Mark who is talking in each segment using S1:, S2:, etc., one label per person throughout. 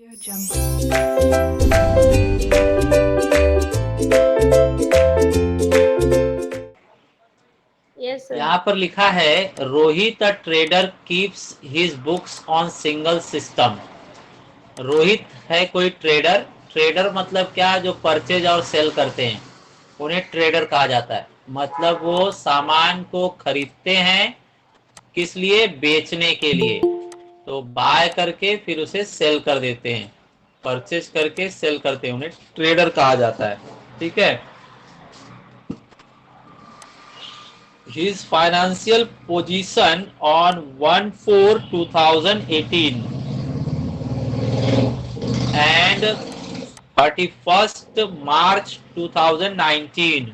S1: Yes sir.
S2: यहाँ पर लिखा है Rohit a trader keeps his books on single system. Rohit है कोई ट्रेडर। ट्रेडर मतलब क्या, जो परचेज और सेल करते हैं उन्हें ट्रेडर कहा जाता है। मतलब वो सामान को खरीदते हैं, किस लिए, बेचने के लिए। तो बाय करके फिर उसे सेल कर देते हैं, परचेज करके सेल करते हैं, उन्हें ट्रेडर कहा जाता है। ठीक है। His financial position on 1/4/2018 and 31st March 2019।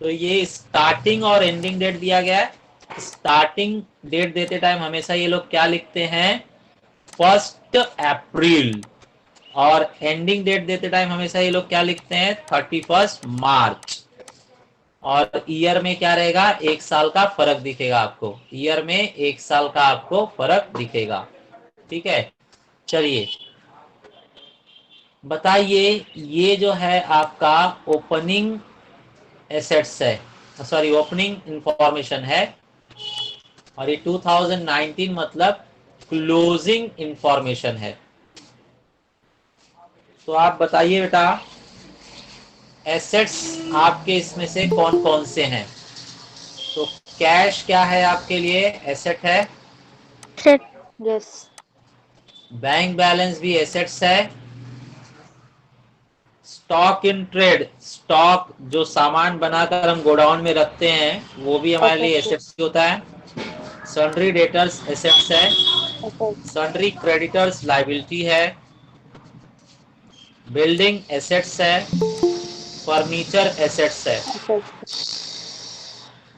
S2: तो ये स्टार्टिंग और एंडिंग डेट दिया गया है। स्टार्टिंग डेट देते टाइम हमेशा ये लोग क्या लिखते हैं, 1 अप्रैल। और एंडिंग डेट देते टाइम हमेशा ये लोग क्या लिखते हैं, 31 मार्च। और ईयर में क्या रहेगा, 1 साल का फर्क दिखेगा आपको। ईयर में 1 साल का आपको फर्क दिखेगा। ठीक है। चलिए बताइए, ये जो है आपका ओपनिंग एसेट्स है, सॉरी ओपनिंग इंफॉर्मेशन है। और ये 2019 मतलब क्लोजिंग इंफॉर्मेशन है। तो आप बताइए बेटा, एसेट्स आपके इसमें से कौन कौन से हैं। तो कैश क्या है आपके लिए, एसेट है।
S1: यस।
S2: बैंक बैलेंस भी एसेट्स है। स्टॉक इन ट्रेड, स्टॉक जो सामान बनाकर हम गोडाउन में रखते हैं वो भी हमारे लिए एसेट्स होता है। सन्ड्री डेटर्स एसेट्स है। सन्ड्री क्रेडिटर्स लायबिलिटी है। बिल्डिंग एसेट्स है। फर्नीचर एसेट्स है।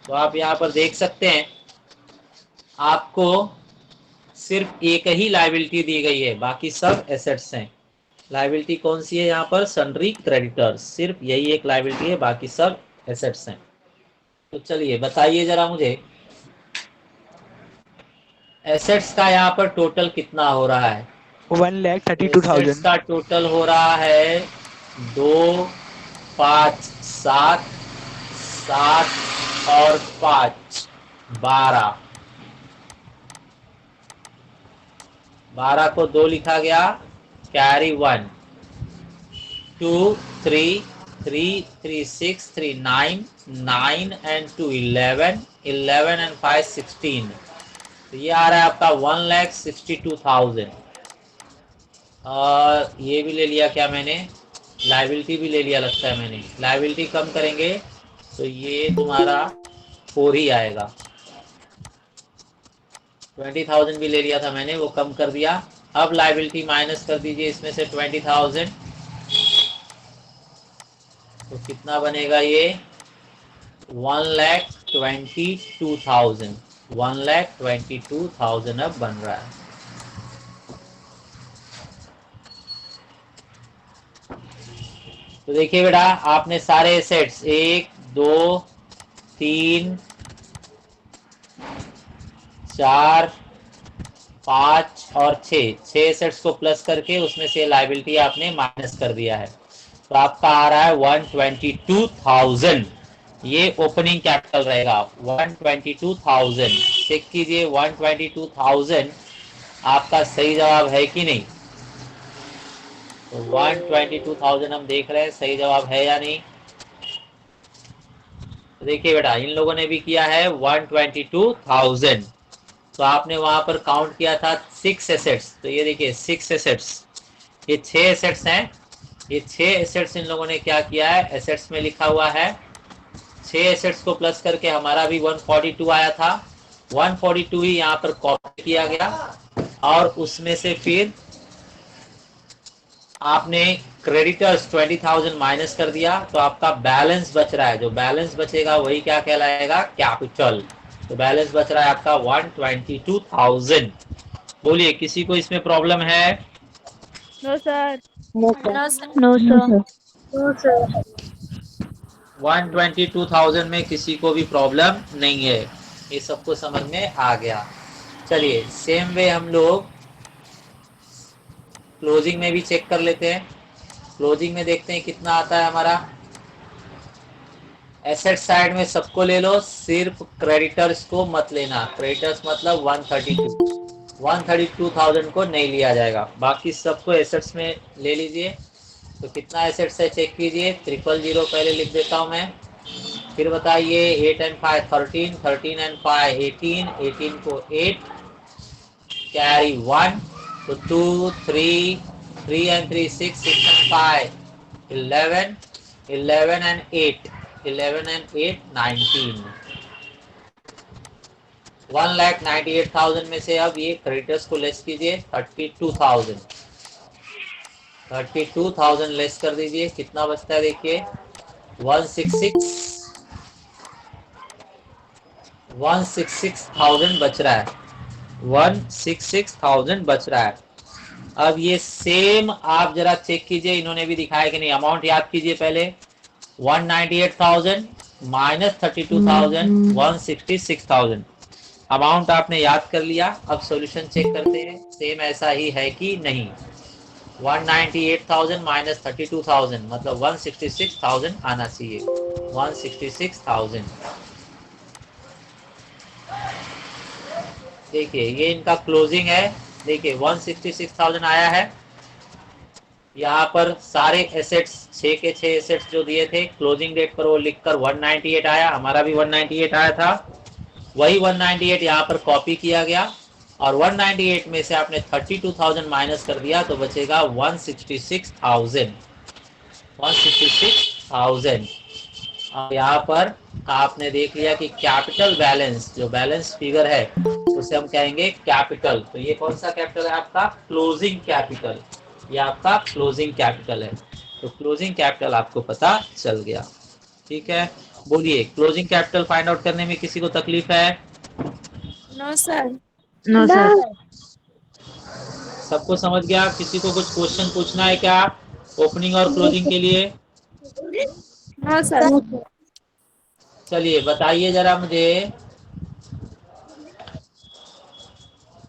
S2: तो आप यहाँ पर देख सकते हैं, आपको सिर्फ एक ही लायबिलिटी दी गई है, बाकी सब एसेट्स हैं। लायबिलिटी कौन सी है यहाँ पर, सन्ड्री क्रेडिटर्स, सिर्फ यही एक लायबिलिटी है, बाकी सब एसेट्स हैं। तो चलिए बताइए जरा मुझे, एसेट्स का यहाँ पर टोटल कितना हो रहा है।
S3: 1,32,000।
S2: एसेट्स का टोटल हो रहा है 2, 5, 7, 7 और 5, 12। 12 को 2 लिखा गया, कैरी 1, 2, 3, 3, 3, 6, 3, 9, 9 and 2, 11, 11 and 5, 16। तो ये आ रहा है आपका 1,62,000। और ये भी ले लिया क्या मैंने, लायबिलिटी भी ले लिया लगता है मैंने। लायबिलिटी कम करेंगे तो ये तुम्हारा 4 ही आएगा। 20,000 भी ले लिया था मैंने, वो कम कर दिया। अब लायबिलिटी माइनस कर दीजिए इसमें से 20,000, तो कितना बनेगा ये, 1,22,000। 1,22,000 अब बन रहा है। तो देखिए बेटा, आपने सारे एसेट्स 1, 2, 3, 4, 5 और 6 एसेट्स को प्लस करके उसमें से लायबिलिटी आपने माइनस कर दिया है। तो आपका आ रहा है 122,000। ये ओपनिंग कैपिटल रहेगा 122,000। चेक कीजिए 122,000 आपका सही जवाब है कि नहीं। तो 122,000 हम देख रहे हैं सही जवाब है या नहीं। तो देखिए बेटा, इन लोगों ने भी किया है 122,000। तो आपने वहां पर काउंट किया था 6 एसेट्स। तो ये देखिए 6 एसेट्स, ये 6 एसेट्स हैं। ये 6 एसेट्स इन लोगों ने क्या किया है, एसेट्स में लिखा हुआ है। 6 एसेट्स को प्लस करके हमारा भी 142 आया था। 142 ही यहाँ पर कॉपी किया गया और उसमें से फिर आपने क्रेडिटर्स 20,000 माइनस कर दिया। तो आपका बैलेंस बच रहा है, जो बैलेंस बचेगा वही क्या कहलाएगा, कैपिटल। तो बैलेंस बच रहा है आपका 122,000। बोलिए, किसी को इसमें प्रॉब्लम है।
S1: No sir.
S4: No sir.
S2: 122,000 में किसी को भी प्रॉब्लम नहीं है, ये सबको समझ में आ गया। चलिए सेम वे हम लोग क्लोजिंग में भी चेक कर लेते हैं। क्लोजिंग में देखते हैं कितना आता है हमारा। एसेट साइड में सबको ले लो, सिर्फ क्रेडिटर्स को मत लेना। क्रेडिटर्स मतलब 132,000 को नहीं लिया जाएगा, बाकी सबको एसेट्स में ले लीजिए। तो कितना एसेट्स है चेक कीजिए। 000 पहले लिख देता हूँ मैं, फिर बताइए। 8 and 5 13, 13 and 5 18, 18 को 8 कैरी 1, तो 2 3, 3 and 3 6, 6 and 5 11, 11 and 8, 11 and 8 19। 1,98,000 में से अब ये क्रेडिटर्स को लेस कीजिए। 32,000, 32,000 लेस कर दीजिए। कितना बचता है देखिए, 166,000 बच रहा है। 166,000 बच रहा है। अब ये सेम आप जरा चेक कीजिए, इन्होंने भी दिखाया कि नहीं। अमाउंट याद कीजिए पहले, 198,000 माइनस 32,000, 166,000। अमाउंट आपने याद कर लिया। अब सॉल्यूशन चेक करते हैं सेम ऐसा ही है कि नहीं। 198,000 माइनस 32,000 मतलब 166,000 आना चाहिए। 166,000। देखिए ये इनका क्लोजिंग है। देखिए 166,000 आया है। यहाँ पर सारे एसेट्स 6 के 6 एसेट्स जो दिए थे क्लोजिंग डेट पर वो लिखकर 198 आया। हमारा भी 198 आया था। वही 198 यहाँ पर कॉपी किया गया और 198 में से आपने 32,000 माइनस कर दिया तो बचेगा 166,000। 166,000। अब यहाँ पर आपने देख लिया कि कैपिटल बैलेंस, जो बैलेंस फिगर है उसे हम कहेंगे कैपिटल। तो ये कौन सा कैपिटल है आपका? Closing capital. ये आपका क्लोजिंग कैपिटल है। तो क्लोजिंग कैपिटल आपको पता चल गया। ठीक है, बोलिए क्लोजिंग कैपिटल फाइंड आउट करने में किसी को तकलीफ है?
S1: No sir.
S4: No, sir.
S2: सबको समझ गया? किसी को कुछ क्वेश्चन पूछना है क्या ओपनिंग और क्लोजिंग के लिए?
S1: No sir.
S2: चलिए बताइए जरा मुझे,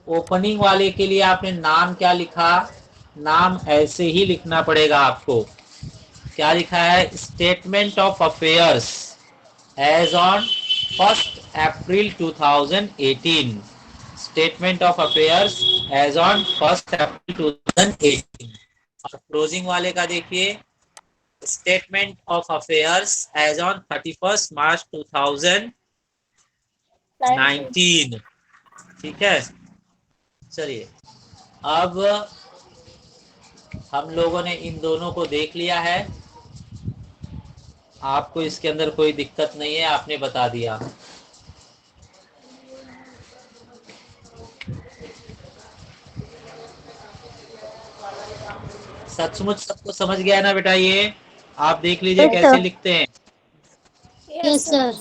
S2: ओपनिंग वाले के लिए आपने नाम क्या लिखा? नाम ऐसे ही लिखना पड़ेगा आपको। क्या लिखा है? Statement of affairs as on 1 April 2018। Statement of affairs as on 1 April 2018। और क्लोजिंग वाले का देखिए, statement of affairs as on 31 March 2019। ठीक है, चलिए अब हम लोगों ने इन दोनों को देख लिया है। आपको इसके अंदर कोई दिक्कत नहीं है, आपने बता दिया। सचमुच सबको समझ गया है ना बेटा? ये आप देख लीजिए
S4: Yes,
S2: कैसे
S4: sir.
S2: लिखते हैं।
S1: Yes sir.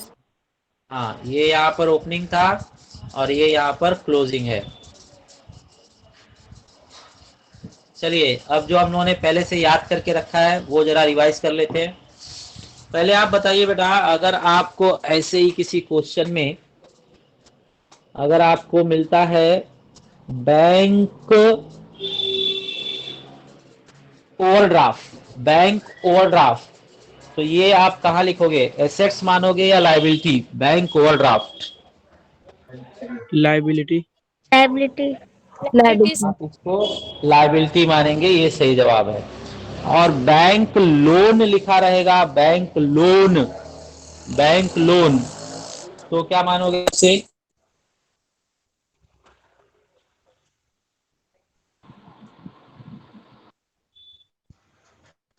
S2: हाँ, ये यहाँ पर ओपनिंग था और ये यहाँ पर क्लोजिंग है। चलिए अब जो हम लोगों ने पहले से याद करके रखा है वो जरा रिवाइज कर लेते हैं। पहले आप बताइए बेटा, अगर आपको ऐसे ही किसी क्वेश्चन में अगर आपको मिलता है बैंक ओवरड्राफ्ट, बैंक ओवरड्राफ्ट, तो ये आप कहाँ लिखोगे? एसेट्स मानोगे या liability? Bank overdraft
S3: liability,
S4: Liability.
S1: Liabilities.
S2: आप इसको लायबिलिटी मानेंगे, ये सही जवाब है। और बैंक लोन लिखा रहेगा, बैंक लोन, बैंक लोन, तो क्या मानोगे इसे?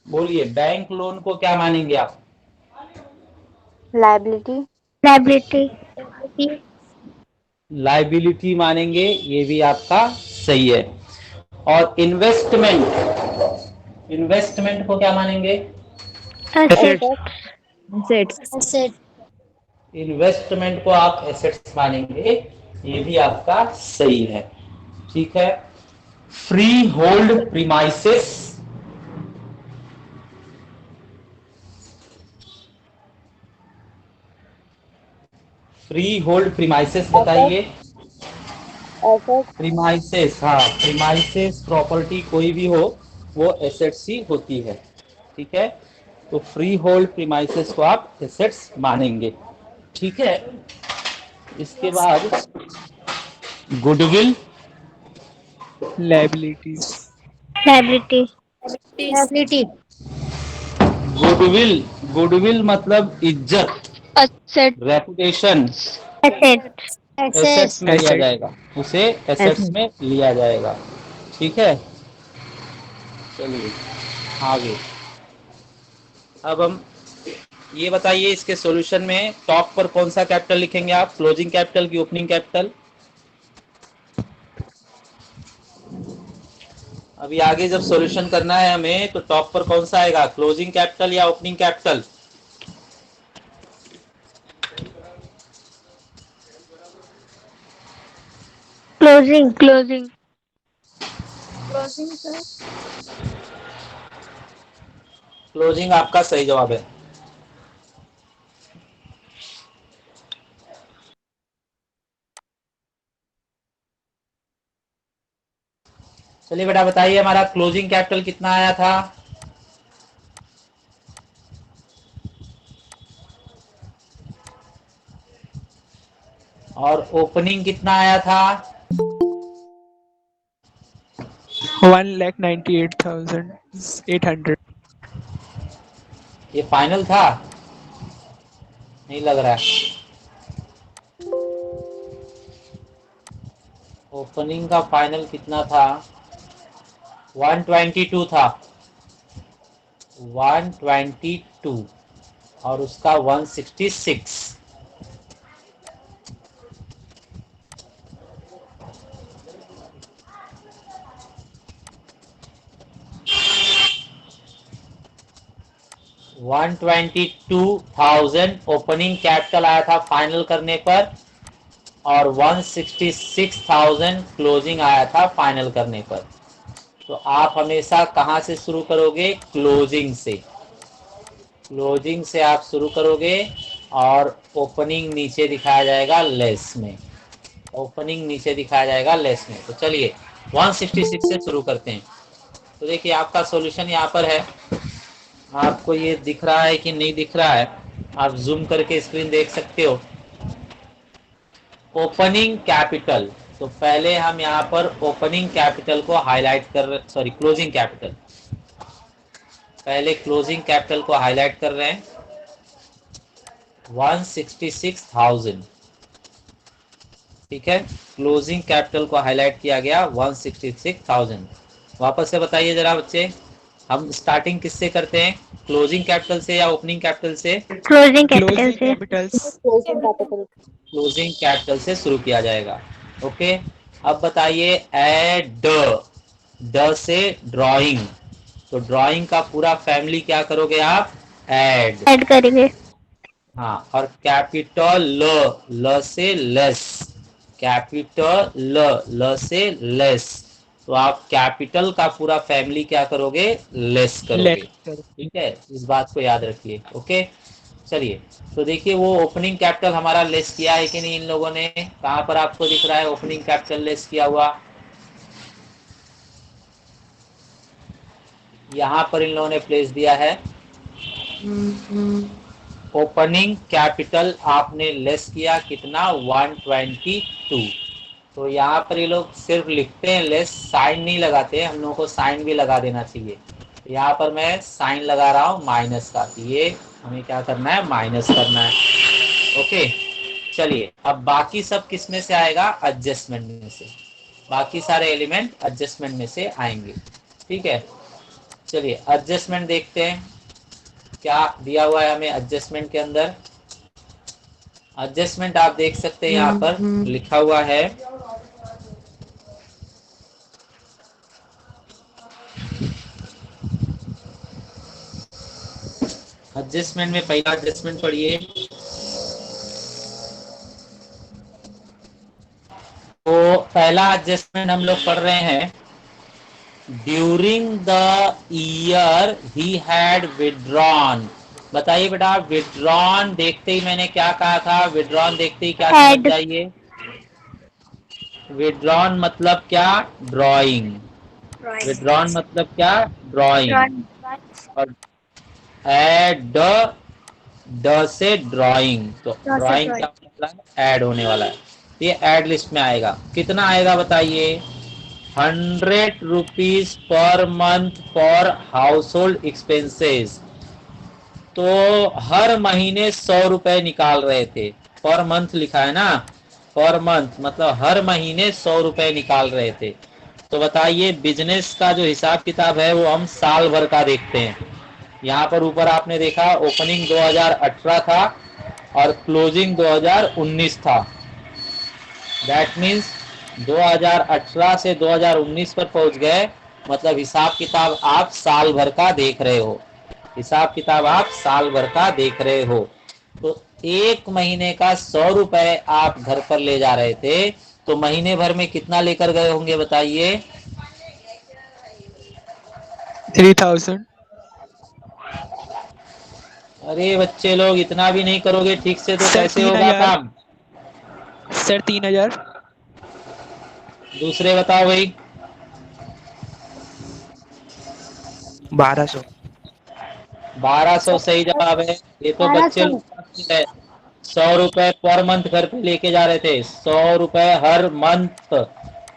S2: बोलिए, बैंक लोन को क्या मानेंगे आप?
S4: Liability. Liability.
S2: लायबिलिटी मानेंगे, ये भी आपका सही है। और इन्वेस्टमेंट, इन्वेस्टमेंट को क्या मानेंगे?
S3: assets,
S4: Assets.
S2: इन्वेस्टमेंट को आप एसेट्स मानेंगे, ये भी आपका सही है। ठीक है, free hold premises, free hold premises बताइए। प्रीमाइसेस, हाँ, प्रीमाइसेस प्रॉपर्टी कोई भी हो वो एसेट्स ही होती है, ठीक है। तो फ्री होल्ड प्रीमाइसेस को आप एसेट्स मानेंगे, ठीक है। इसके बाद goodwill,
S3: liabilities,
S4: Liability.
S1: Liabilities.
S2: Goodwill, goodwill मतलब इज्जत,
S5: Asset.
S2: Reputation,
S4: Asset.
S2: एसेट्स में लिया
S3: asset,
S2: जाएगा, उसे एसेट्स
S4: Asset.
S2: में लिया जाएगा, ठीक है। चलिए आगे। अब हम ये बताइए, इसके सॉल्यूशन में टॉप पर कौन सा कैपिटल लिखेंगे आप, क्लोजिंग कैपिटल की ओपनिंग कैपिटल? अभी आगे जब सॉल्यूशन करना है हमें तो टॉप पर कौन सा आएगा, क्लोजिंग कैपिटल या opening capital?
S4: Closing.
S5: Closing.
S1: Closing, sir.
S2: Closing आपका सही जवाब है। चलिए बेटा बताइए, हमारा क्लोजिंग कैपिटल कितना आया था? और ओपनिंग कितना आया था?
S3: 1,98,800.
S2: ये फाइनल था? नहीं लग रहा है। ओपनिंग का फाइनल कितना था? 122 था, 122, और उसका 166। 122,000 ओपनिंग कैपिटल आया था फाइनल करने पर, और 166,000 क्लोजिंग आया था फाइनल करने पर। तो आप हमेशा कहां से शुरू करोगे? क्लोजिंग से। क्लोजिंग से आप शुरू करोगे और ओपनिंग नीचे दिखाया जाएगा लेस में, ओपनिंग नीचे दिखाया जाएगा लेस में। तो चलिए 166 से शुरू करते हैं। तो देखिए आपका सॉल्यूशन यहाँ पर है, आपको ये दिख रहा है कि नहीं दिख रहा है, आप जूम करके स्क्रीन देख सकते हो। ओपनिंग कैपिटल, तो पहले हम यहाँ पर ओपनिंग कैपिटल को हाईलाइट कर, सॉरी क्लोजिंग कैपिटल, पहले क्लोजिंग कैपिटल को हाईलाइट कर रहे हैं, 166,000, ठीक है। क्लोजिंग कैपिटल को हाईलाइट किया गया 166,000। वापस से बताइए जरा बच्चे, हम स्टार्टिंग किससे करते हैं, क्लोजिंग कैपिटल से या ओपनिंग कैपिटल से?
S4: Closing capital
S3: Closing
S4: से.
S3: capitals,
S2: क्लोजिंग कैपिटल से शुरू किया जाएगा, ओके। अब बताइए एड, ड से ड्राइंग, तो ड्राइंग का पूरा फैमिली क्या करोगे आप? ऐड।
S4: Add करेंगे.
S2: हाँ, और कैपिटल ल, ल से लेस, कैपिटल ल, ल से लेस, तो आप कैपिटल का पूरा फैमिली क्या करोगे? लेस करोगे,
S3: letter,
S2: ठीक है। इस बात को याद रखिए, ओके। चलिए तो देखिए वो ओपनिंग कैपिटल हमारा लेस किया है कि नहीं इन लोगों ने? कहां पर आपको दिख रहा है ओपनिंग कैपिटल लेस किया हुआ? यहां पर इन लोगों ने प्लेस दिया है। ओपनिंग कैपिटल आपने लेस किया कितना? 122। तो यहाँ पर ये लोग सिर्फ लिखते हैं लेस, साइन नहीं लगाते, हम लोगों को साइन भी लगा देना चाहिए। यहाँ पर मैं साइन लगा रहा हूँ माइनस का, ये हमें क्या करना है? माइनस करना है, ओके। चलिए अब बाकी सब किस में से आएगा? एडजस्टमेंट में से, बाकी सारे एलिमेंट एडजस्टमेंट में से आएंगे, ठीक है। चलिए एडजस्टमेंट देखते हैं क्या दिया हुआ है हमें एडजस्टमेंट के अंदर। एडजस्टमेंट आप देख सकते हैं यहाँ पर लिखा हुआ है, एडजस्टमेंट में पहला एडजस्टमेंट पढ़िए। तो पहला एडजस्टमेंट हम लोग पढ़ रहे हैं, during the year he had withdrawn. बताइए बेटा, विड्रॉन देखते ही मैंने क्या कहा था? विड्रॉन देखते ही क्या समझ
S4: Add.
S2: जाइए? विड्रॉन मतलब क्या? ड्राइंग। विड्रॉन मतलब क्या? ड्राइंग। और एड ड से ड्राइंग, तो ड्राइंग क्या मतलब ऐड होने वाला है, ये ऐड लिस्ट में आएगा। कितना आएगा बताइए? 100 rupees per month for house hold expenses. तो हर महीने 100 रुपए निकाल रहे थे। पर मंथ लिखा है ना, पर मंथ मतलब हर महीने 100 रुपए निकाल रहे थे। तो बताइए बिजनेस का जो हिसाब किताब है वो हम साल भर का देखते हैं। यहाँ पर ऊपर आपने देखा ओपनिंग 2018 था और क्लोजिंग 2019 था। दैट मीन्स 2018 से 2019 पर पहुंच गए, मतलब हिसाब किताब आप साल भर का देख रहे हो। हिसाब किताब आप साल भर का देख रहे हो। तो एक महीने का 100 रुपए आप घर पर ले जा रहे थे, तो महीने भर में कितना लेकर गए होंगे बताइए?
S3: 3000।
S2: अरे बच्चे लोग इतना भी नहीं करोगे ठीक से तो
S3: सर
S2: कैसे
S3: तीन
S2: होगा
S3: हजार
S2: काम?
S3: सर 3000।
S2: दूसरे बताओ भाई।
S3: 1200।
S2: 1200 सही जवाब है। ये तो बच्चे लोग है। 100 रुपए पर मंथ घर पे लेके जा रहे थे, 100 रुपए हर मंथ।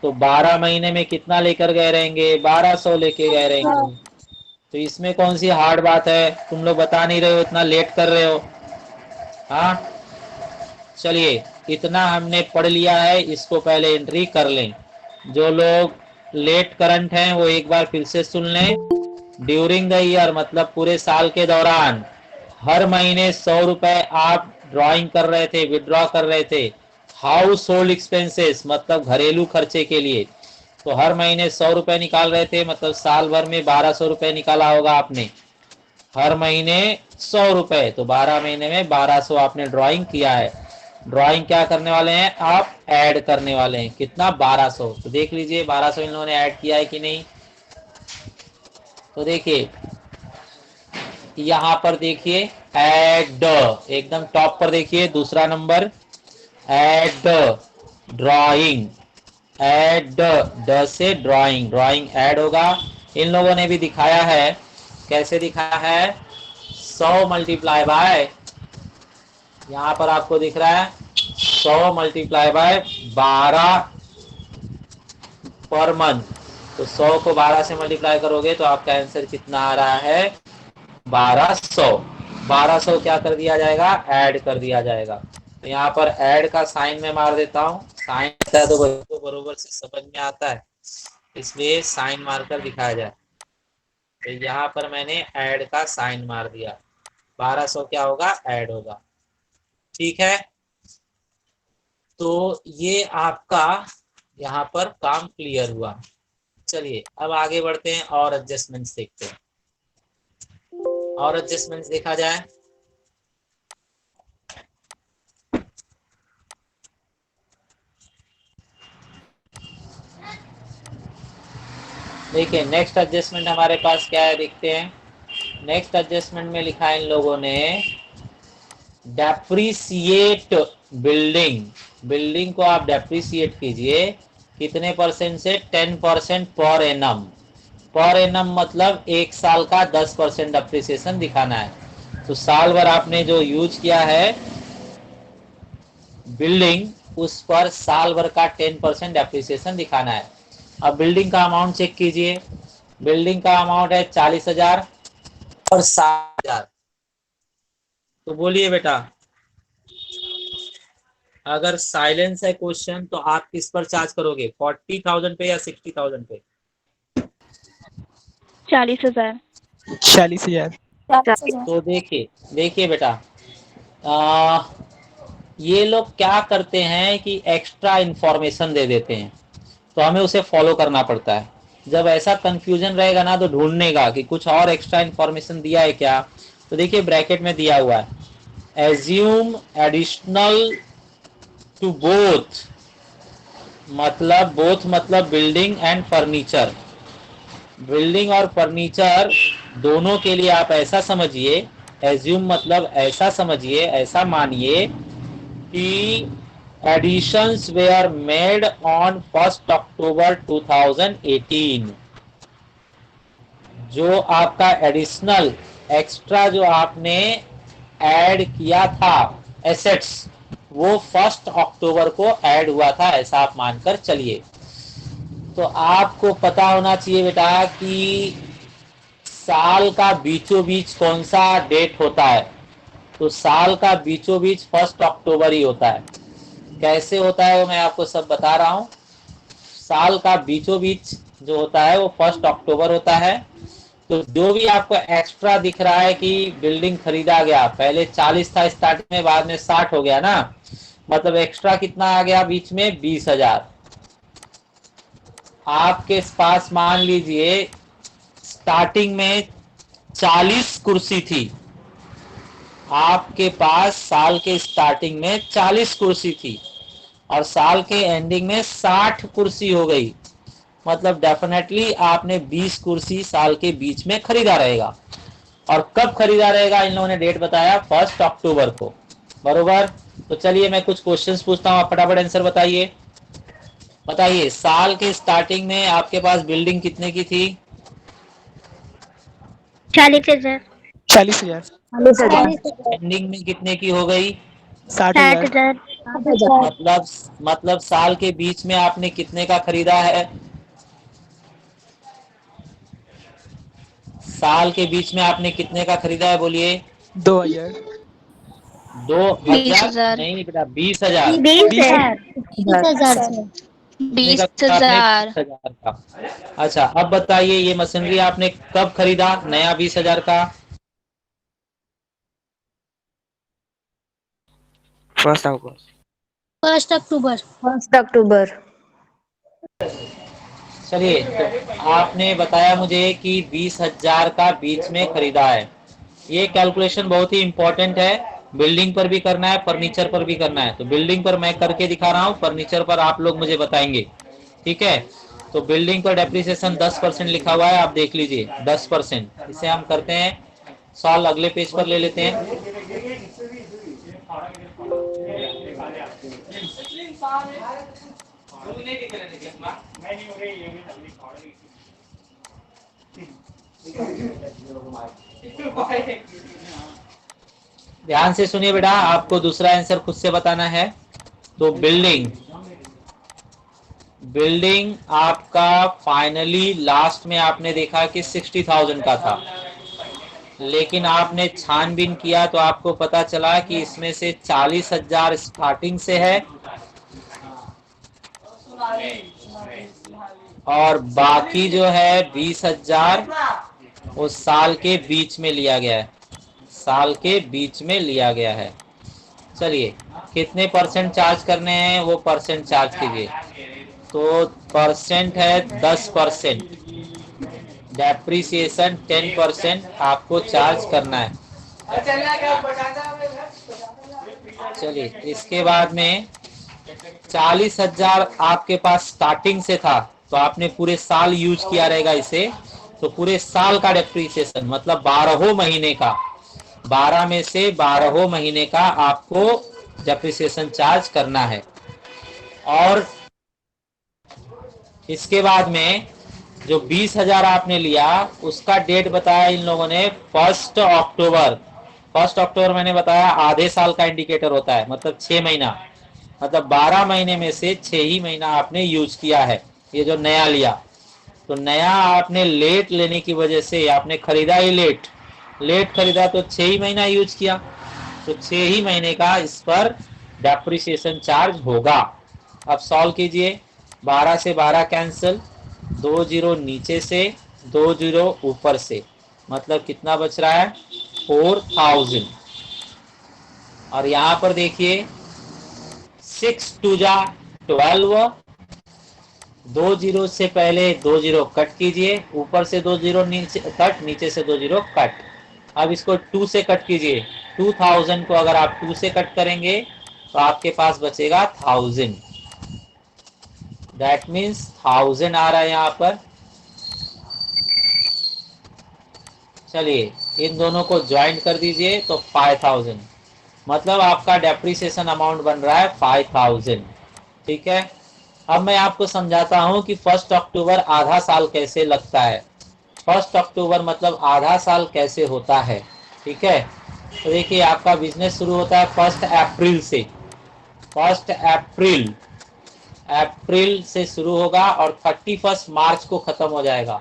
S2: तो 12 महीने में कितना लेकर गए रहेंगे? 1200 लेके गए रहेंगे। तो इसमें कौन सी हार्ड बात है? तुम लोग बता नहीं रहे हो, इतना लेट कर रहे हो। हाँ चलिए, इतना हमने पढ़ लिया है, इसको पहले एंट्री कर लें। जो लोग लेट करंट हैं वो एक बार फिर से सुन लें। ड्यूरिंग द ईयर मतलब पूरे साल के दौरान हर महीने 100 रुपए आप ड्रॉइंग कर रहे थे, विड्रॉ कर रहे थे। हाउस होल्ड एक्सपेंसेस मतलब घरेलू खर्चे के लिए, तो हर महीने 100 रुपए निकाल रहे थे, मतलब साल भर में 1200 रुपए निकाला होगा आपने। हर महीने 100 रुपए, तो 12 महीने में 1200 आपने ड्राइंग किया है। ड्राइंग क्या करने वाले हैं आप? ऐड करने वाले हैं। कितना? 1200। तो देख लीजिए 1200 इन लोगों ने ऐड किया है कि नहीं। तो देखिए यहां पर देखिए ऐड, एकदम टॉप पर देखिए दूसरा नंबर, ऐड ड्राइंग। ऐड ड से ड्राइंग, ड्राइंग ऐड होगा। इन लोगों ने भी दिखाया है, कैसे दिखाया है? 100 मल्टीप्लाई बाय, यहां पर आपको दिख रहा है 100 मल्टीप्लाई बाय 12 पर मंथ। तो 100 को 12 से मल्टीप्लाई करोगे तो आपका आंसर कितना आ रहा है? 1200। 1200 क्या कर दिया जाएगा? ऐड कर दिया जाएगा। तो यहाँ पर ऐड का साइन में मार देता हूँ। साइन आता है तो बच्चों को बरोबर से समझ में आता है, इसलिए साइन मारकर दिखाया जाए। तो यहाँ पर मैंने ऐड का साइन मार दिया। 1200 क्या होगा? ऐड होगा। ठीक है, तो ये आपका यहाँ पर काम क्लियर हुआ। चलिए अब आगे बढ़ते हैं और एडजस्टमेंट्स देखते हैं। और एडजस्टमेंट्स देखा जाए। देखिए नेक्स्ट एडजस्टमेंट हमारे पास क्या है, देखते हैं। नेक्स्ट एडजस्टमेंट में लिखा है इन लोगों ने डेप्रिसिएट बिल्डिंग। बिल्डिंग को आप डेप्रिसिएट कीजिए, कितने परसेंट से? 10% पर एनम। पर एनम मतलब एक साल का 10% डेप्रिसिएशन दिखाना है। तो साल भर आपने जो यूज किया है बिल्डिंग, उस पर साल भर का 10% डेप्रिसिएशन दिखाना है। अब बिल्डिंग का अमाउंट चेक कीजिए। बिल्डिंग का अमाउंट है 40,000 और 60,000। तो बोलिए बेटा, अगर साइलेंस है क्वेश्चन तो आप किस पर चार्ज करोगे? 40,000 पे या 60,000 पे?
S4: 40,000।
S3: 40,000।
S2: तो देखिए देखिए बेटा, आ, ये लोग क्या करते हैं कि एक्स्ट्रा इंफॉर्मेशन दे देते हैं, तो हमें उसे फॉलो करना पड़ता है। जब ऐसा कंफ्यूजन रहेगा ना तो ढूंढने का कि कुछ और एक्स्ट्रा इंफॉर्मेशन दिया है क्या। तो देखिए ब्रैकेट में दिया हुआ है एज्यूम एडिशनल टू बोथ, मतलब बोथ मतलब बिल्डिंग एंड फर्नीचर। बिल्डिंग और फर्नीचर दोनों के लिए आप ऐसा समझिए, एज्यूम मतलब ऐसा समझिए, ऐसा मानिए कि एडिशंस वेयर मेड ऑन 1 अक्टूबर 2018। जो आपका एडिशनल एक्स्ट्रा जो आपने ऐड किया था एसेट्स, वो 1 अक्टूबर को ऐड हुआ था, ऐसा आप मानकर चलिए। तो आपको पता होना चाहिए बेटा कि साल का बीचों बीच कौन सा डेट होता है। तो साल का बीचों बीच 1 अक्टूबर ही होता है। कैसे होता है वो मैं आपको सब बता रहा हूँ। साल का बीचों बीच जो होता है वो 1 अक्टूबर होता है। तो जो भी आपको एक्स्ट्रा दिख रहा है कि बिल्डिंग खरीदा गया, पहले 40 था स्टार्टिंग में, बाद में 60 हो गया ना, मतलब एक्स्ट्रा कितना आ गया बीच में, 20,000। आपके पास मान लीजिए स्टार्टिंग में 40 कुर्सी थी, आपके पास साल के स्टार्टिंग में 40 कुर्सी थी और साल के एंडिंग में 60 कुर्सी हो गई, मतलब डेफिनेटली आपने 20 कुर्सी साल के बीच में खरीदा रहेगा। और कब खरीदा रहेगा इन लोगों ने डेट बताया, 1 अक्टूबर को, बरोबर। तो चलिए मैं कुछ क्वेश्चंस पूछता हूँ, आप फटाफट आंसर बताइए। बताइए साल के स्टार्टिंग में आपके पास बिल्डिंग कितने की थी?
S4: 40,000।
S3: 40,000।
S1: 40,000।
S2: एंडिंग में कितने की हो गई?
S3: 60,000।
S4: 60,000।
S1: 60,000।
S2: मतलब साल के बीच में आपने कितने का खरीदा है? साल के बीच में आपने कितने का खरीदा है, बोलिए।
S3: 2,000।
S2: 2,000
S5: 20,000।
S2: नहीं बेटा, 20,000।
S4: 20 है।
S1: 20,000 से।
S2: कितने का खरीदा आपने?
S5: 20,000।
S2: 20,000 का। अच्छा अब बताइए ये मशीनरी आपने कब खरीदा नया 20,000 का?
S6: 1 अगस्त।
S1: 1 अक्टूबर।
S7: 1 अक्टूबर।
S2: चलिए तो आपने बताया मुझे कि 20,000 का बीच में खरीदा है। ये कैलकुलेशन बहुत ही इंपॉर्टेंट है, बिल्डिंग पर भी करना है, फर्नीचर पर भी करना है। तो बिल्डिंग पर मैं करके दिखा रहा हूँ, फर्नीचर पर आप लोग मुझे बताएंगे, ठीक है। तो बिल्डिंग पर डेप्रिसिएशन 10% लिखा हुआ है, आप देख लीजिए 10%। इसे हम करते हैं सॉल्व, अगले पेज पर ले लेते हैं। ध्यान से सुनिए बेटा, आपको दूसरा आंसर खुद से बताना है। तो बिल्डिंग आपका फाइनली लास्ट में आपने देखा कि 60,000 का था, लेकिन आपने छानबीन किया तो आपको पता चला कि इसमें से 40,000 स्टार्टिंग से है और बाकी जो है 20,000 वो साल के बीच में लिया गया है, साल के बीच में लिया गया है। चलिए कितने परसेंट चार्ज करने हैं वो परसेंट चार्ज कीजिए। तो परसेंट है 10%, डेप्रिसिएशन 10% आपको चार्ज करना है। चलिए इसके बाद में 40,000 आपके पास स्टार्टिंग से था, तो आपने पूरे साल यूज किया रहेगा इसे, तो पूरे साल का डेप्रिसिएशन मतलब 12 महीने का, 12 में से 12 महीने का आपको डेप्रिसिएशन चार्ज करना है। और इसके बाद में जो 20,000 आपने लिया उसका डेट बताया इन लोगों ने 1 अक्टूबर। 1 अक्टूबर मैंने बताया आधे साल का इंडिकेटर होता है, मतलब 6 महीना, मतलब 12 महीने में से 6 ही महीना आपने यूज किया है ये जो नया लिया। तो नया आपने लेट लेने की वजह से आपने खरीदा ही लेट खरीदा तो 6 ही महीना यूज किया, तो 6 ही महीने का इस पर डेप्रिसिएशन चार्ज होगा। अब सॉल्व कीजिए, 12 से 12 कैंसिल, 2 जीरो नीचे से 2 जीरो ऊपर से, मतलब कितना बच रहा है 4,000। और यहां पर देखिए 6 टू जा 12, 2 जीरो से पहले 2 जीरो कट कीजिए, ऊपर से 2 जीरो नीचे कट, नीचे से 2 जीरो कट। अब इसको 2 से कट कीजिए, 2,000 को अगर आप 2 से कट करेंगे तो आपके पास बचेगा 1,000, दैट मीन्स 1,000 आ रहा है यहाँ पर। चलिए इन दोनों को ज्वाइंट कर दीजिए तो 5,000, मतलब आपका डेप्रिसिएशन अमाउंट बन रहा है 5000। ठीक है, अब मैं आपको समझाता हूं कि 1 अक्टूबर आधा साल कैसे लगता है। 1 अक्टूबर मतलब आधा साल कैसे होता है। ठीक है, तो देखिए आपका बिजनेस शुरू होता है 1 अप्रैल से। 1 अप्रैल से शुरू होगा और 31 मार्च को खत्म हो जाएगा।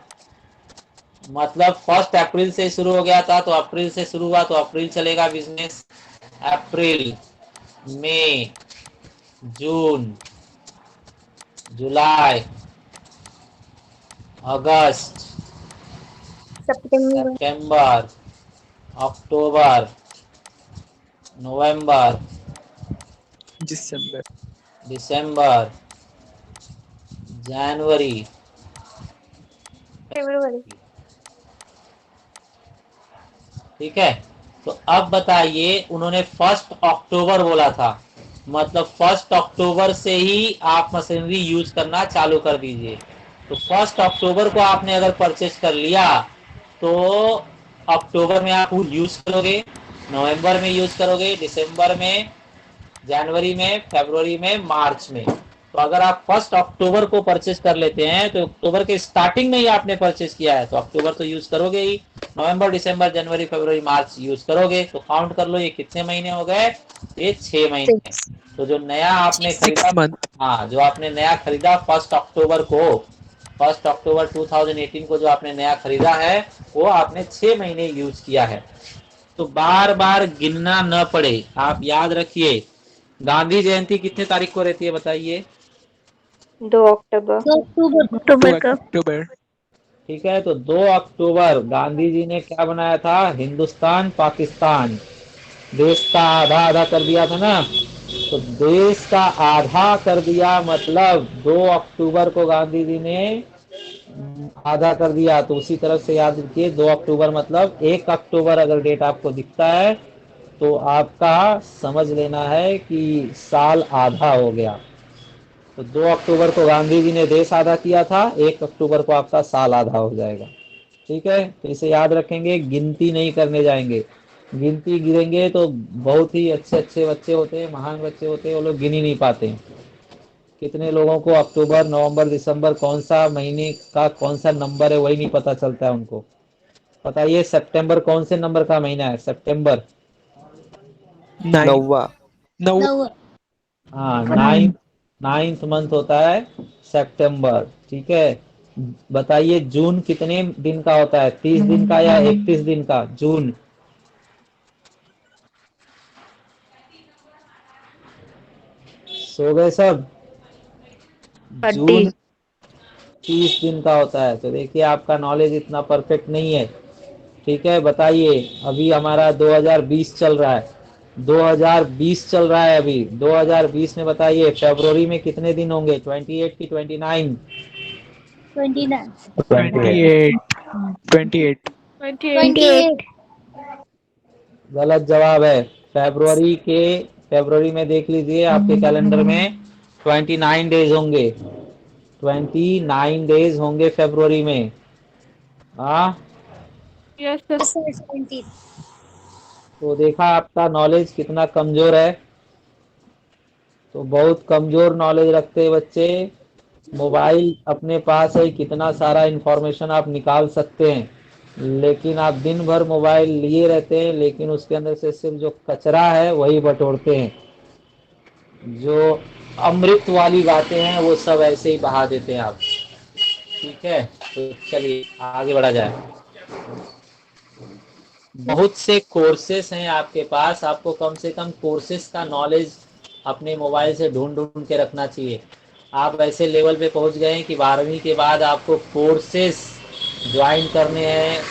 S2: मतलब 1 अप्रैल से शुरू हो गया था तो अप्रैल से शुरू हुआ तो अप्रैल चलेगा बिजनेस। अप्रैल, मई, जून, जुलाई, अगस्त,
S4: September.
S2: सितंबर, अक्टूबर, नवंबर,
S3: दिसंबर।
S2: दिसंबर, जनवरी।
S4: February.
S2: ठीक है, तो अब बताइए उन्होंने 1 अक्टूबर बोला था, मतलब 1 अक्टूबर से ही आप मशीनरी यूज करना चालू कर दीजिए। तो 1 अक्टूबर को आपने अगर परचेज कर लिया तो अक्टूबर में आप यूज करोगे, नवंबर में यूज करोगे, दिसंबर में, जनवरी में, फरवरी में, मार्च में। तो अगर आप 1 अक्टूबर को परचेज कर लेते हैं तो अक्टूबर के स्टार्टिंग में ही आपने परचेज किया है तो अक्टूबर तो यूज करोगे ही, नवंबर, दिसंबर, जनवरी, फरवरी, मार्च यूज करोगे। तो काउंट कर लो ये कितने महीने हो गए, ये 6 महीने।
S3: Six.
S2: तो जो नया आपने खरीदा,
S3: 6 month.
S2: हाँ जो आपने नया खरीदा 1 अक्टूबर को, 1 अक्टूबर 2018 को जो आपने नया खरीदा है वो आपने 6 महीने यूज किया है। तो बार बार गिनना न पड़े, आप याद रखिए। गांधी जयंती कितने तारीख को रहती है बताइए।
S4: 2 अक्टूबर.
S1: 2 अक्टूबर को।
S3: 2
S4: अक्टूबर को.
S3: October.
S2: ठीक है, तो 2 अक्टूबर गांधी जी ने क्या बनाया था, हिंदुस्तान पाकिस्तान, देश का आधा आधा कर दिया था ना। तो देश का आधा कर दिया मतलब 2 अक्टूबर को गांधी जी ने आधा कर दिया। तो उसी तरह से याद रखिए 2 अक्टूबर मतलब 1 अक्टूबर अगर डेट आपको दिखता है तो आपका समझ लेना है कि साल आधा हो गया। तो 2 अक्टूबर को गांधी जी ने देश आधा किया था, 1 अक्टूबर को आपका साल आधा हो जाएगा। ठीक है, तो इसे याद रखेंगे, गिनती नहीं करने जाएंगे। गिनती गिरेंगे तो बहुत ही अच्छे अच्छे बच्चे होते हैं, महान बच्चे होते हैं, वो लोग गिन ही नहीं पाते। कितने लोगों को अक्टूबर, नवंबर, दिसंबर कौन सा महीने का कौन सा नंबर है वही नहीं पता चलता है उनको। बताइए सितंबर कौन से नंबर का महीना है, सितंबर।
S3: 9.
S6: नौवा
S3: 9.
S1: 9।
S2: हाँ, नाइन्थ मंथ होता है सितंबर। ठीक है, बताइए जून कितने दिन का होता है, 30 दिन का या 31 दिन का, जून। सो गए सब।
S4: 30.
S2: जून 30 दिन का होता है। तो देखिए आपका नॉलेज इतना परफेक्ट नहीं है। ठीक है, बताइए अभी हमारा 2020 चल रहा है, 2020 चल रहा है अभी। 2020 में बताइए फरवरी में कितने दिन होंगे, 28 की 29?
S1: 29।
S2: 28।
S3: 28. 28.
S4: 28.
S1: 28।
S2: गलत जवाब है। फरवरी में देख लीजिए आपके कैलेंडर में 29 डेज होंगे, 29 डेज होंगे फरवरी में। हाँ,
S4: Yes, sir.
S1: Yes, sir, 17।
S2: तो देखा आपका नॉलेज कितना कमजोर है। तो बहुत कमजोर नॉलेज रखते बच्चे, मोबाइल अपने पास है, कितना सारा इंफॉर्मेशन आप निकाल सकते हैं, लेकिन आप दिन भर मोबाइल लिए रहते हैं लेकिन उसके अंदर से सिर्फ जो कचरा है वही बटोरते हैं। जो अमृत वाली बातें हैं वो सब ऐसे ही बहा देते हैं आप। ठीक है, तो चलिए आगे बढ़ा जाए। बहुत से कोर्सेस हैं आपके पास, आपको कम से कम कोर्सेस का नॉलेज अपने मोबाइल से ढूंढ ढूंढ के रखना चाहिए। आप ऐसे लेवल पे पहुंच गए हैं कि 12वीं के बाद आपको कोर्सेस ज्वाइन करने हैं,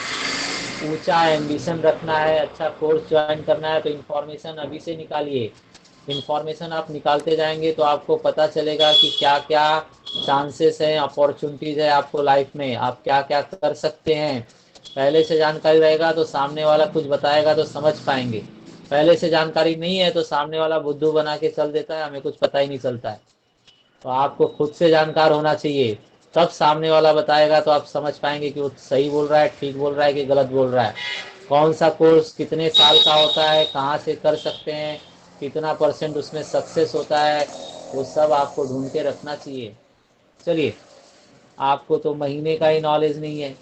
S2: ऊंचा एम्बिशन रखना है, अच्छा कोर्स ज्वाइन करना है, तो इन्फॉर्मेशन अभी से निकालिए। इन्फॉर्मेशन आप निकालते जाएंगे तो आपको पता चलेगा कि क्या क्या चांसेस हैं, अपॉर्चुनिटीज़ है आपको लाइफ में, आप क्या क्या कर सकते हैं। पहले से जानकारी रहेगा तो सामने वाला कुछ बताएगा तो समझ पाएंगे। पहले से जानकारी नहीं है तो सामने वाला बुद्धू बना के चल देता है, हमें कुछ पता ही नहीं चलता है। तो आपको खुद से जानकार होना चाहिए, तब सामने वाला बताएगा तो आप समझ पाएंगे कि वो सही बोल रहा है, ठीक बोल रहा है कि गलत बोल रहा है। कौन सा कोर्स कितने साल का होता है, कहाँ से कर सकते हैं, कितना परसेंट उसमें सक्सेस होता है, वो सब आपको ढूंढ के रखना चाहिए। चलिए, आपको तो महीने का ही नॉलेज नहीं है,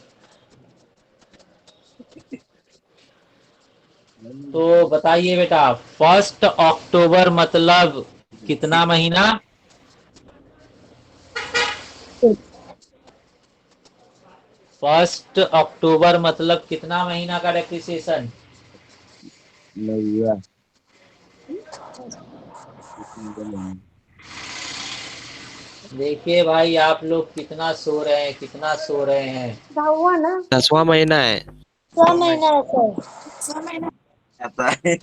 S2: तो बताइए बेटा, 1 अक्टूबर मतलब कितना महीना? 1 अक्टूबर मतलब कितना महीना का डेप्रिसिएशन? देखिए भाई, आप लोग कितना सो रहे हैं, कितना सो रहे हैं।
S4: हुआ ना
S6: 10वां महीना है।
S1: 6 महीना है सर।
S6: आता है।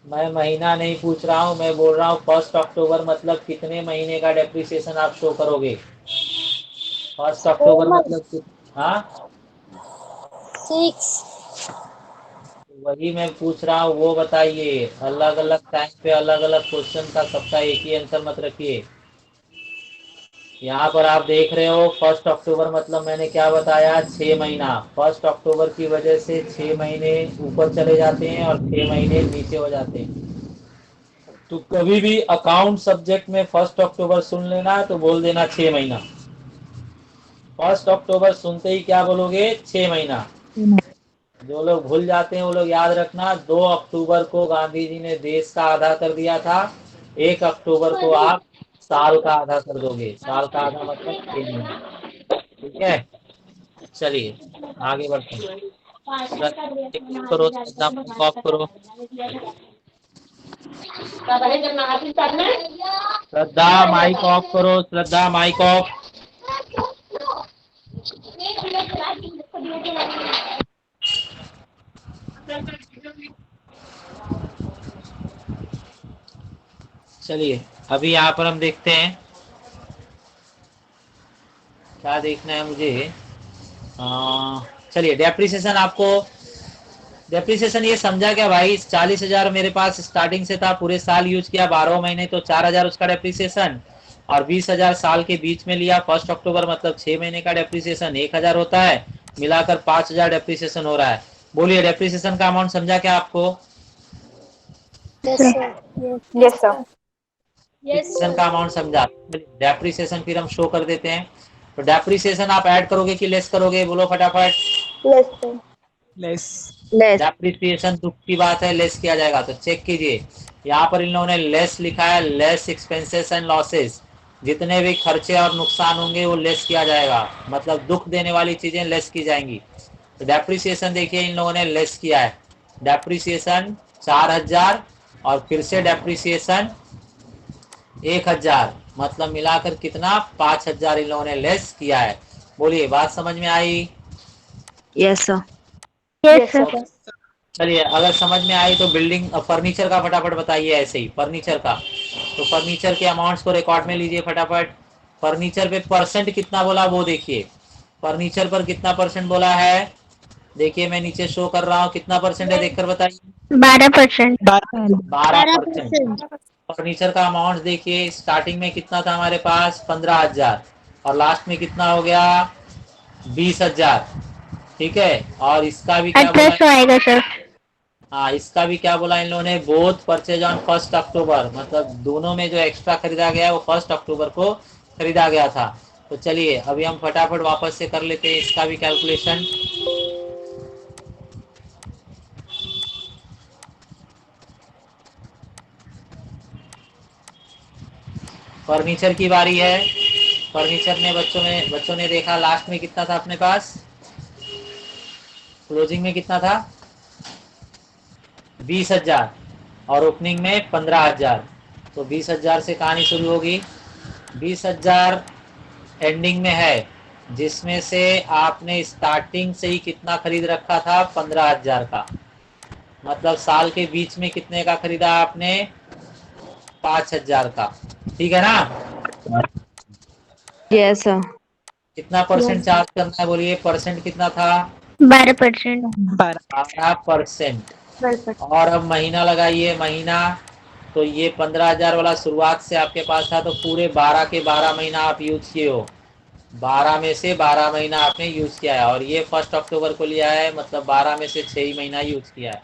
S2: मैं महीना नहीं पूछ रहा हूँ, मैं बोल रहा हूँ 1 अक्टूबर मतलब कितने महीने का डेप्रिसिएशन आप शो करोगे? 1 अक्टूबर मतलब हाँ,
S1: 6।
S2: वही मैं पूछ रहा हूँ, वो बताइए। अलग अलग टाइम पे अलग अलग क्वेश्चन का सबका एक ही आंसर मत रखिए। यहाँ पर आप देख रहे हो 1 अक्टूबर मतलब मैंने क्या बताया, 6 महीना। 1 अक्टूबर की वजह से 6 महीने ऊपर चले जाते हैं और 6 महीने नीचे हो जाते हैं। तो कभी भी अकाउंट सब्जेक्ट में 1 अक्टूबर सुन लेना तो बोल देना 6 महीना। 1 अक्टूबर सुनते ही क्या बोलोगे, 6 महीना। जो लोग भूल जाते हैं वो लोग याद रखना, 2 अक्टूबर को गांधी जी ने देश का आधा कर दिया था, 1 अक्टूबर को आप साल का आधा कर दोगे। साल का आधा मतलब 6 महीने। ठीक है, चलिए आगे बढ़ते हैं। करो श्रद्धा, माइक ऑफ करो। श्रद्धा माइक ऑफ करो, श्रद्धा माइक ऑफ। चलिए, अभी यहाँ पर हम देखते हैं क्या देखना है मुझे। चलिए, डेप्रिसिएशन आपको, डेप्रिसिएशन ये समझा क्या भाई, 40,000 मेरे पास स्टार्टिंग से था, पूरे साल यूज किया, 12 महीने तो 4,000 उसका डेप्रिसिएशन, और 20,000 साल के बीच में लिया। 1 अक्टूबर मतलब 6 महीने का डेप्रिसिएशन 1,000 होता है, मिलाकर 5,000 डेप्रिसिएशन हो रहा है। बोलिए, डेप्रिसिएशन का अमाउंट समझा क्या आपको?
S1: Yes sir.
S4: Yes sir
S2: depreciation का अमाउंट समझा। डेप्रिसिएशन फिर हम शो कर देते हैं। तो डेप्रिसिएशन आप ऐड करोगे कि लेस करोगे, बोलो फटाफट।
S4: Less sir
S3: less.
S4: Less
S2: depreciation दुख की बात है, लेस किया जाएगा। तो चेक कीजिए, यहाँ पर इन लोगों ने लेस लिखा है, लेस एक्सपेंसेस एंड लॉसेस। जितने भी खर्चे और नुकसान होंगे वो लेस किया जाएगा, मतलब दुख देने वाली चीजें लेस की जाएंगी। तो डेप्रिसिएशन देखिए इन लोगों ने लेस किया है, डेप्रिसिएशन 4,000 और फिर से डेप्रिसिएशन 1,000, मतलब मिलाकर कितना, 5,000 इन लोगों ने लेस किया है। बोलिए, बात समझ में आई?
S4: Yes sir
S1: yes sir.
S2: चलिए, अगर समझ में आई तो बिल्डिंग फर्नीचर का फटाफट बताइए। ऐसे ही फर्नीचर का, तो फर्नीचर के अमाउंट्स को रिकॉर्ड में लीजिए फटाफट। फर्नीचर पे परसेंट कितना बोला वो देखिए, फर्नीचर पर कितना परसेंट बोला है, देखिए मैं नीचे शो कर रहा हूँ, कितना परसेंट है देखकर बताइए।
S1: 12%।
S2: 12%।
S1: 12%।
S2: फर्नीचर का अमाउंट देखिए, स्टार्टिंग में कितना था हमारे पास, 15,000, और लास्ट में कितना हो गया, 20,000। ठीक है, और इसका भी क्या बोला,
S1: 2800 आएगा सर।
S2: हाँ इसका भी क्या बोला इन लोगों ने, बोथ परचेज ऑन 1 अक्टूबर, मतलब दोनों में जो एक्स्ट्रा खरीदा गया है वो 1 अक्टूबर को खरीदा गया था। तो चलिए अभी हम फटाफट वापस से कर लेते हैं इसका भी कैलकुलेशन। फर्नीचर की बारी है। फर्नीचर में बच्चों ने देखा लास्ट में कितना था अपने पास, क्लोजिंग में कितना था, 20,000, और ओपनिंग में 15,000। तो 20,000 से कहानी शुरू होगी, 20,000 एंडिंग में है, जिसमें से आपने स्टार्टिंग से ही कितना खरीद रखा था, 15,000 का, मतलब साल के बीच में कितने का खरीदा आपने, 5,000 का। ठीक है ना?
S4: यस सर
S2: कितना परसेंट चार्ज करना है, बोलिए परसेंट कितना था,
S1: 12%।
S2: 12%। और अब महीना लगाइए, महीना, तो ये 15,000 वाला शुरुआत से आपके पास था, तो पूरे 12 के 12 महीना आप यूज किए हो। 12 में से 12 महीना आपने यूज किया है और ये 1 अक्टूबर को लिया है, मतलब 12 में से 6 ही महीना यूज किया है।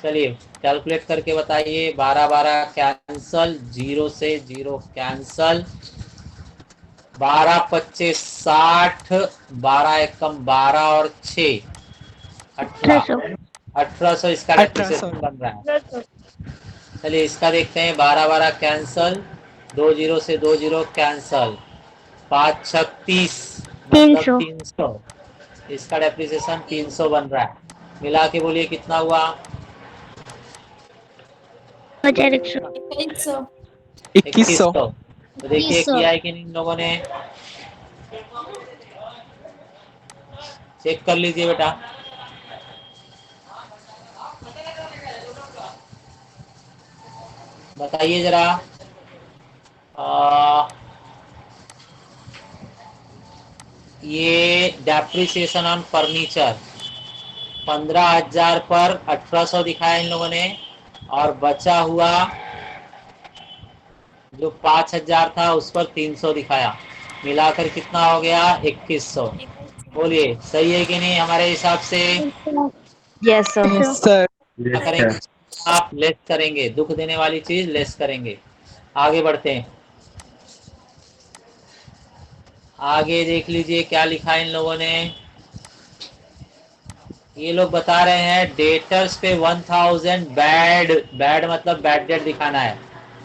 S2: चलिए कैलकुलेट करके बताइए। 12 12 कैंसल, 0 से 0 कैंसल, 12 25 60, 12 एकम 12 और 6 18,
S1: 1800
S2: 1800 इसका
S3: 1800
S2: डेप्रिसिएशन बन रहा है। चलिए इसका देखते हैं। 12 12 कैंसल, 2 0 से 2 0 कैंसल, 5 36 मतलब
S1: 300
S2: 300, इसका डेप्रिसिएशन 300 बन रहा है। मिला के बोलिए कितना हुआ?
S1: 2100
S3: 2100
S2: 2100। तो देखिए किया है कि नहीं इन लोगों ने? चेक कर लीजिए बेटा। बताइए जरा। ये डेप्रिसिएशन ऑन फर्नीचर 15,000 पर 1800 दिखाया इन लोगों ने, और बचा हुआ जो 5,000 था उस पर 300 दिखाया। मिलाकर कितना हो गया? 2100। बोलिए सही है कि नहीं हमारे हिसाब से?
S4: Yes, sir.
S3: Yes sir.
S2: क्या करेंगे? आप लेस करेंगे, दुख देने वाली चीज लेस करेंगे। आगे बढ़ते हैं। आगे देख लीजिए क्या लिखा है इन लोगों ने। ये लोग बता रहे हैं डेटर्स पे 1000 बैड, बैड मतलब बैड डेट दिखाना है।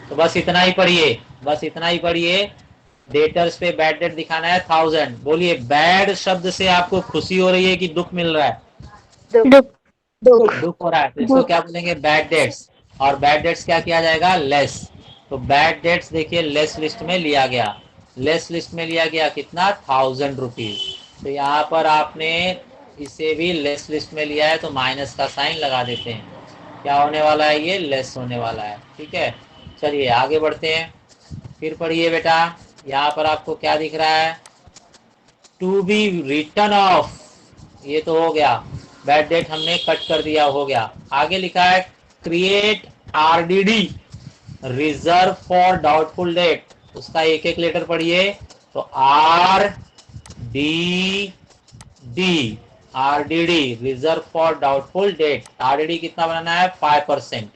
S2: तो बस इतना ही पढ़िए, बस इतना ही पढ़िए। डेटर्स पे बैड डेट दिखाना है 1000। बोलिए बैड शब्द से आपको खुशी हो रही है कि दुख मिल रहा है?
S1: दुख
S2: दुख हो रहा है, तो इसको क्या बोलेंगे? Bad debts. और बैड डेट्स क्या किया जाएगा? लेस। तो बैड डेट्स देखिए लेस लिस्ट में लिया गया। लेस लिस्ट में लिया गया कितना? 1000 रुपीज। तो यहाँ पर आपने इसे भी लेस लिस्ट में लिया है तो माइनस का साइन लगा देते हैं। क्या होने वाला है? ये लेस होने वाला है। ठीक है, चलिए आगे बढ़ते हैं। फिर पढ़िए बेटा। यहाँ पर आपको क्या दिख रहा है? टू बी रिटर्न ऑफ, ये तो हो गया। बैड डेट हमने कट कर दिया, हो गया। आगे लिखा है create RDD, reserve for doubtful debt. उसका एक एक लेटर पढ़िए। तो R D D, RDD reserve for doubtful debt. RDD कितना बनाना है? 5%।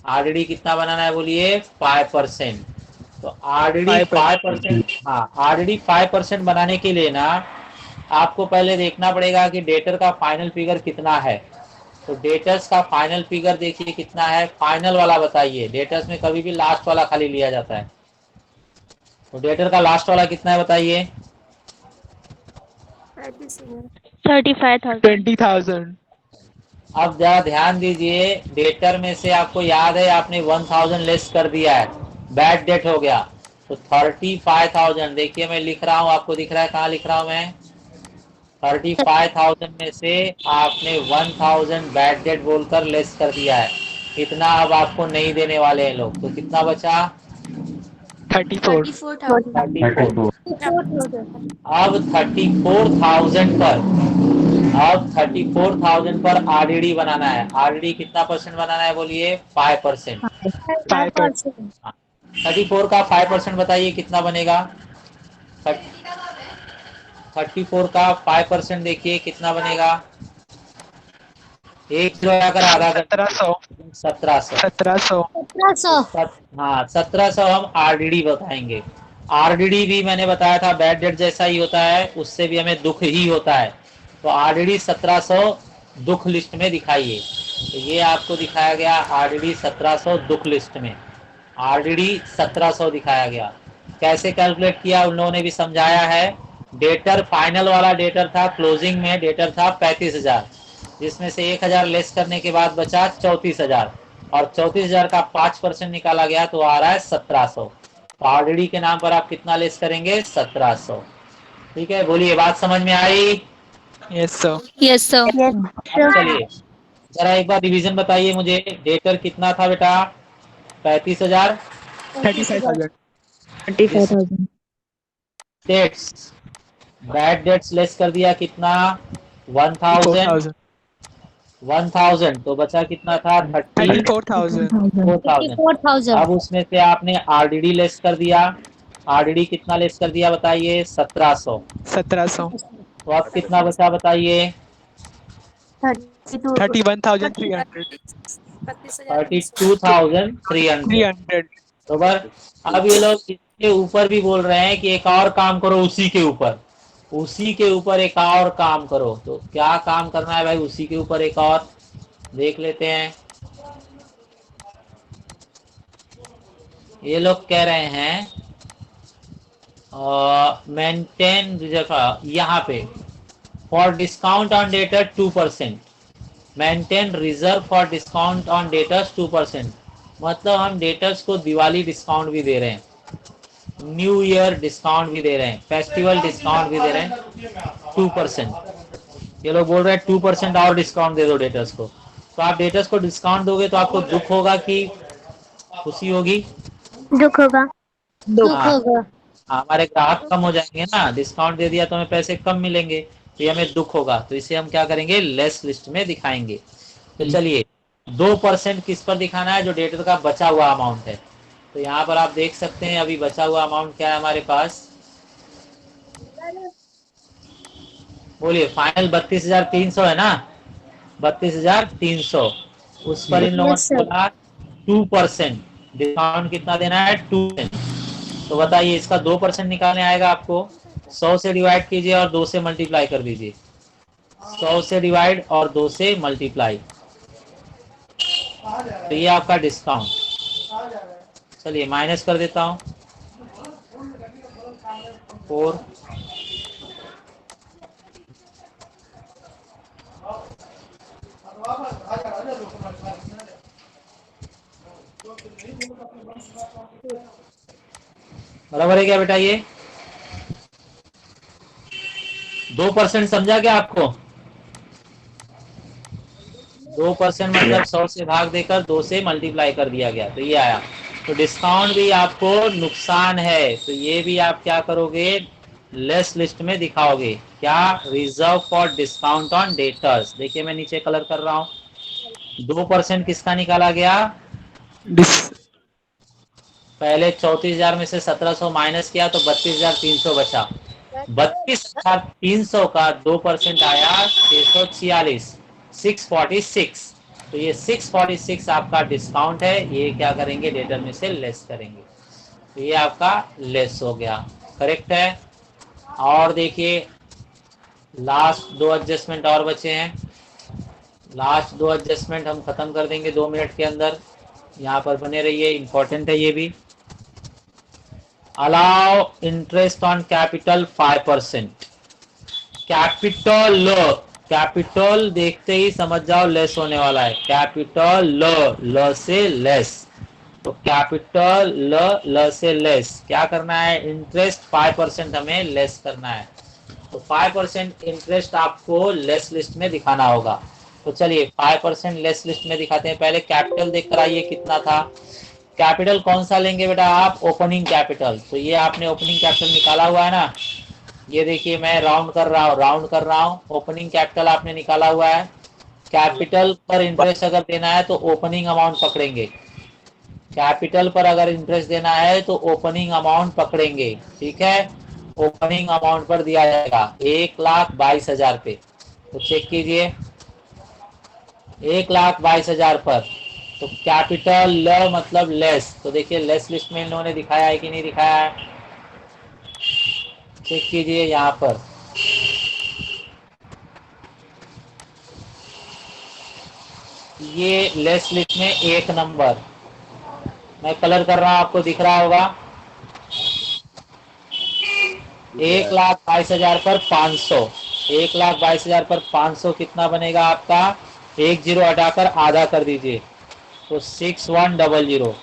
S2: आरडीडी कितना बनाना है बोलिए? 5%। तो आरडीडी 5%। हाँ, आरडीडी 5% बनाने के लिए ना आपको पहले देखना पड़ेगा कि डेटर का फाइनल फिगर कितना है। तो डेटर्स का फाइनल फिगर देखिए कितना है, फाइनल वाला बताइए। डेटर्स में कभी भी लास्ट वाला खाली लिया जाता है। तो डेटर का लास्ट वाला कितना है बताइए?
S1: 35,000
S3: 20,000
S2: अब जरा ध्यान दीजिए, डेटर में से आपको याद है आपने 1000 लेस कर दिया है, बैड डेट हो गया। तो 35,000 देखिए मैं लिख रहा हूँ, आपको दिख रहा है कहाँ लिख रहा हूँ मैं? 35,000 में से आपने 1000 बैड डेट बोलकर लेस कर दिया है। इतना अब आपको नहीं देने वाले हैं लोग। तो कितना बचा?
S3: 34
S2: 34। अब 34,000 पर, अब 34,000 पर आरडीडी बनाना है। आरडीडी कितना परसेंट बनाना है बोलिए? 5%।
S3: 5%।
S2: 34 का 5% बताइए कितना बनेगा? 34 का 5% देखिए कितना बनेगा? एक जीरो आकर आधा कर
S3: 1700
S2: 1700।
S3: 1700
S2: हाँ 1700 हम आरडीडी बताएंगे। आरडीडी भी मैंने बताया था बैड डेट जैसा ही होता है, उससे भी हमें दुख ही होता है। तो आरडीडी 1700 दुख लिस्ट में दिखाइए। तो ये आपको दिखाया गया आरडीडी 1700 दुख लिस्ट में। आरडीडी 1700 दिखाया गया। कैसे कैलकुलेट किया उन लोगों ने भी समझाया है। डेटर फाइनल वाला डेटर था, क्लोजिंग में डेटर था 35,000, जिसमें से 1,000 लेस करने के बाद बचा 34,000, और 34,000 का 5% निकाला गया तो आ रहा है 1700। तो आरडीडी के नाम पर आप कितना लेस करेंगे? 1700। ठीक है, बोलिए बात समझ में आई?
S3: Yes sir.
S1: यस सर
S2: अब चलिए जरा एक बार रिवीजन बताइए मुझे। डेटर कितना था बेटा? 35,000।
S3: 35,000
S4: 35,000.
S2: डेट्स, बैड डेट्स लेस कर दिया कितना? 1000।
S3: 4,000
S2: 1000 तो बचा कितना था?
S3: 34,000
S2: 34,000। अब उसमें से आपने आरडीडी लेस कर दिया आरडीडी कितना लेस कर दिया बताइए? 1700।
S3: 1700।
S2: तो अब कितना बचा बताइए?
S3: 31,300।
S2: 32,300।
S3: 300।
S2: बराबर। अब ये लोग इसके ऊपर भी बोल रहे हैं कि एक और काम करो उसी के ऊपर, उसी के ऊपर एक और काम करो। तो क्या काम करना है भाई उसी के ऊपर एक और? देख लेते हैं। ये लोग कह रहे हैं मेंटेन रिजर्व, यहाँ पे for discount on debtor 2%, maintain reserve for discount on debtors 2%। मतलब हम डेटर्स को दिवाली डिस्काउंट भी दे रहे हैं, न्यू ईयर डिस्काउंट भी दे रहे हैं, फेस्टिवल डिस्काउंट भी दे रहे हैं 2%। ये लोग बोल रहे हैं 2% और डिस्काउंट दे दो डेटर्स को। तो आप डेटर्स को डिस्काउंट दोगे तो आपको दुख होगा कि खुशी होगी?
S1: दुख होगा।
S2: हाँ, हमारे ग्राहक कम हो जाएंगे ना, डिस्काउंट दे दिया तो हमें पैसे कम मिलेंगे, तो ये हमें दुख होगा। तो इसे हम क्या करेंगे? लेस लिस्ट में दिखाएंगे। तो चलिए 2% किस पर दिखाना है? जो डेटर का बचा हुआ अमाउंट है। तो यहाँ पर आप देख सकते हैं अभी बचा हुआ अमाउंट क्या है हमारे पास। बोलिए, फाइनल 32,300 है ना? 32,300। उस पर इन लोगों ने बोला 2%, डिस्काउंट कितना देना है? 2%। तो बताइए इसका 2% निकालने आएगा आपको। 100 से डिवाइड कीजिए और 2 से मल्टीप्लाई कर दीजिए। 100 से डिवाइड और 2 से मल्टीप्लाई, तो ये आपका डिस्काउंट। चलिए माइनस कर देता हूँ 4। बराबर है क्या बेटा? ये 2% समझा क्या आपको? 2% मतलब 100 से भाग देकर 2 से मल्टीप्लाई कर दिया गया, तो ये आया। तो डिस्काउंट भी आपको नुकसान है, तो ये भी आप क्या करोगे? लेस लिस्ट में दिखाओगे। क्या? Reserve for discount on debtors. देखिए मैं नीचे कलर कर रहा हूँ। 2% किसका निकाला गया? पहले 34,000 में से 1,700 माइनस किया तो 32,300 बचा। 32,300 का 2% आया 646, 646। तो ये 646 आपका डिस्काउंट है। ये क्या करेंगे? डेटर में से लेस करेंगे। तो ये आपका लेस हो गया। करेक्ट है। और देखिए लास्ट 2 एडजस्टमेंट और बचे हैं। लास्ट 2 एडजस्टमेंट हम खत्म कर देंगे 2 मिनट के अंदर। यहाँ पर बने रहिए, इंपॉर्टेंट है ये भी। Allow interest on capital 5%। Capital, capital देखते ही समझ जाओ लेस होने वाला है। कैपिटल ल से लेस। तो कैपिटल ल से लेस क्या करना है? इंटरेस्ट 5% हमें लेस करना है। तो 5% इंटरेस्ट आपको लेस लिस्ट में दिखाना होगा। तो चलिए 5% लेस लिस्ट में दिखाते हैं। पहले कैपिटल देख कर आइए कितना था। कैपिटल कौन सा लेंगे बेटा आप? Opening capital. तो ये आपने ओपनिंग कैपिटल निकाला हुआ है ना? ये देखिए मैं राउंड कर रहा हूँ, राउंड कर रहा हूँ। ओपनिंग कैपिटल आपने निकाला हुआ है। कैपिटल पर इंटरेस्ट अगर देना है तो ओपनिंग अमाउंट पकड़ेंगे। कैपिटल पर अगर इंटरेस्ट देना है तो ओपनिंग अमाउंट पकड़ेंगे। ठीक है, ओपनिंग अमाउंट पर दिया जाएगा 1,22,000 पे। तो चेक कीजिए 1,22,000 पर। तो कैपिटल ल मतलब लेस। तो देखिए लेस लिस्ट में इन लोगों ने दिखाया है कि नहीं दिखाया है? चेक कीजिए यहाँ पर। ये लेस लिस्ट में 1 नंबर मैं कलर कर रहा हूँ, आपको दिख रहा होगा। 1,22,000 पर 500। 1,22,000 पर 500 कितना बनेगा आपका? 1 जीरो हटाकर आधा कर दीजिए तो 6100।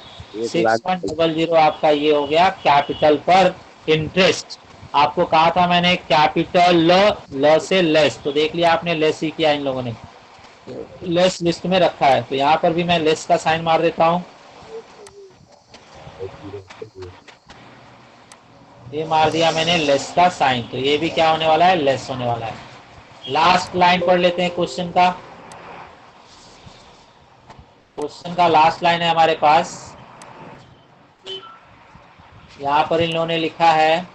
S2: 6100 आपका ये हो गया कैपिटल पर इंटरेस्ट। आपको कहा था मैंने कैपिटल ल से लेस, तो देख लिया आपने, लेस ही किया इन लोगों ने, लेस लिस्ट में रखा है। तो यहाँ पर भी मैं लेस का साइन मार देता हूँ। ये मार दिया मैंने लेस का साइन, तो ये भी क्या होने वाला है? लेस होने वाला है। लास्ट लाइन पढ़ लेते हैं क्वेश्चन का। क्वेश्चन का लास्ट लाइन है हमारे पास। यहाँ पर इन लोगों ने लिखा है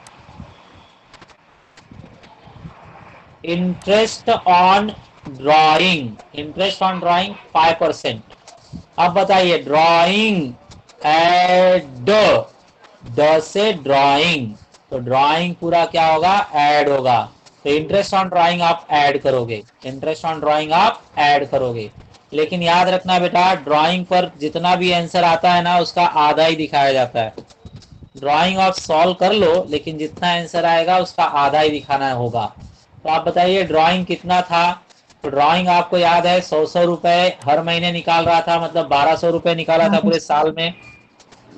S2: interest on drawing, interest on drawing 5%। अब बताइए ड्राइंग एड, ड से ड्राइंग, तो ड्राइंग पूरा क्या होगा, ऐड होगा। तो इंटरेस्ट ऑन ड्राइंग आप ऐड करोगे, इंटरेस्ट ऑन ड्राइंग आप ऐड करोगे। लेकिन याद रखना बेटा, ड्राइंग पर जितना भी आंसर आता है ना उसका आधा ही दिखाया जाता है। ड्राइंग आप सॉल्व कर लो लेकिन जितना आंसर आएगा उसका आधा ही दिखाना होगा। तो आप बताइए ड्राइंग कितना था। तो ड्राइंग आपको याद है 100 रुपए हर महीने निकाल रहा था, मतलब 1200 रुपए निकाला था पूरे साल में,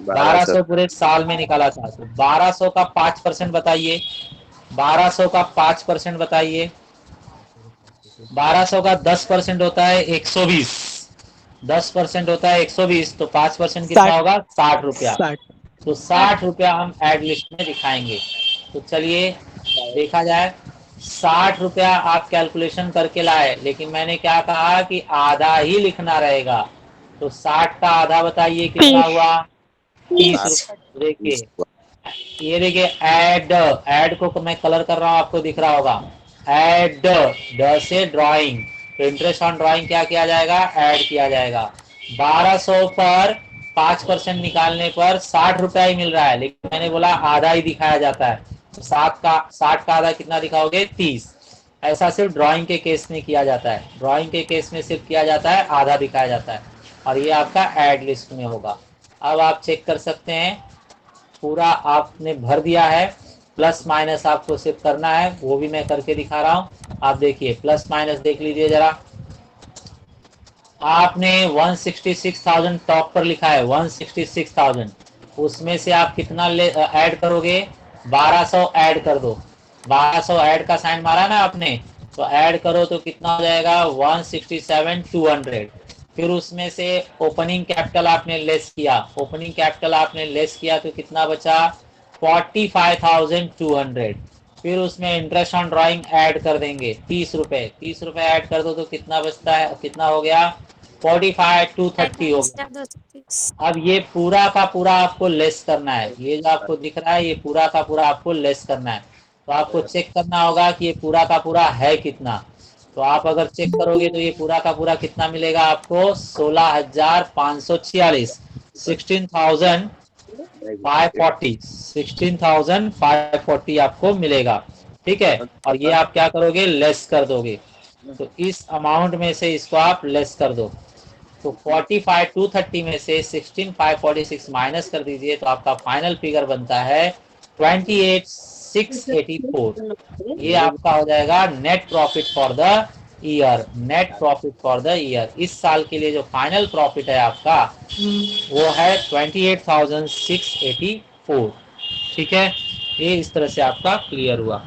S2: 1200 पूरे साल में निकाला था। तो 1200 का 5% बताइए, 1200 का 5% बताइए। 1200 का 10% होता है 120, 10% होता है 120, तो 5% कितना
S3: 60
S2: होगा, 60 रुपया।
S3: 60
S2: तो 60 रुपया हम एड लिस्ट में दिखाएंगे। तो चलिए देखा जाए, 60 रुपया आप कैलकुलेशन करके लाए, लेकिन मैंने क्या कहा कि आधा ही लिखना रहेगा। तो 60 का आधा बताइए कितना
S1: 30।
S2: हुआ, 30 रुपये। देखिए ये देखिए ऐड, ऐड को मैं कलर कर रहा हूँ, आपको दिख रहा होगा, ऐड, ड से ड्राइंग, तो इंटरेस्ट ऑन ड्राइंग क्या किया जाएगा, ऐड किया जाएगा। 1200 पर 5% निकालने पर 60 रुपया ही मिल रहा है, लेकिन मैंने बोला आधा ही दिखाया जाता है। तो 60 का आधा कितना दिखाओगे, 30। ऐसा सिर्फ ड्राइंग के केस में किया जाता है, ड्राइंग के केस में सिर्फ किया जाता है, आधा दिखाया जाता है, और ये आपका ऐड लिस्ट में होगा। अब आप चेक कर सकते हैं, पूरा आपने भर दिया है, प्लस माइनस आपको सिर्फ करना है, वो भी मैं करके दिखा रहा हूँ। आप देखिए प्लस माइनस देख लीजिए जरा, आपने 166,000 टॉप पर लिखा है, 166,000, उसमें से आप कितना ऐड करोगे, 1200 ऐड कर दो। 1200 ऐड का साइन मारा ना आपने, तो ऐड करो तो कितना हो जाएगा, 167,200। फिर उसमें से ओपनिंग कैपिटल आपने लेस किया, ओपनिंग कैपिटल आपने लेस किया तो कितना बचा, 45,200। फिर उसमें इंटरेस्ट ऑन ड्राइंग ऐड कर देंगे 30 रुपए, 30 रुपए ऐड कर दो तो कितना बचता है, कितना हो गया, 45,230 हो गया। अब ये पूरा का पूरा आपको लेस करना है, ये जो आपको दिख रहा है ये पूरा का पूरा आपको लेस करना है। तो आपको चेक करना होगा कि ये पूरा का पूरा है कितना। तो आप अगर चेक करोगे तो ये पूरा का पूरा कितना मिलेगा आपको, 16,546, 16,540, 16,540 आपको मिलेगा। ठीक है, और ये आप क्या करोगे, लेस कर दोगे। तो इस अमाउंट में से इसको आप लेस कर दो। तो 45,230 में से 16,546 माइनस कर दीजिए, तो आपका फाइनल फिगर बनता है 28,684। ये आपका हो जाएगा net profit for the year, net profit for the year. इस साल के लिए जो फाइनल प्रॉफिट है आपका वो है 28,684। ठीक है, ये इस तरह से आपका क्लियर हुआ।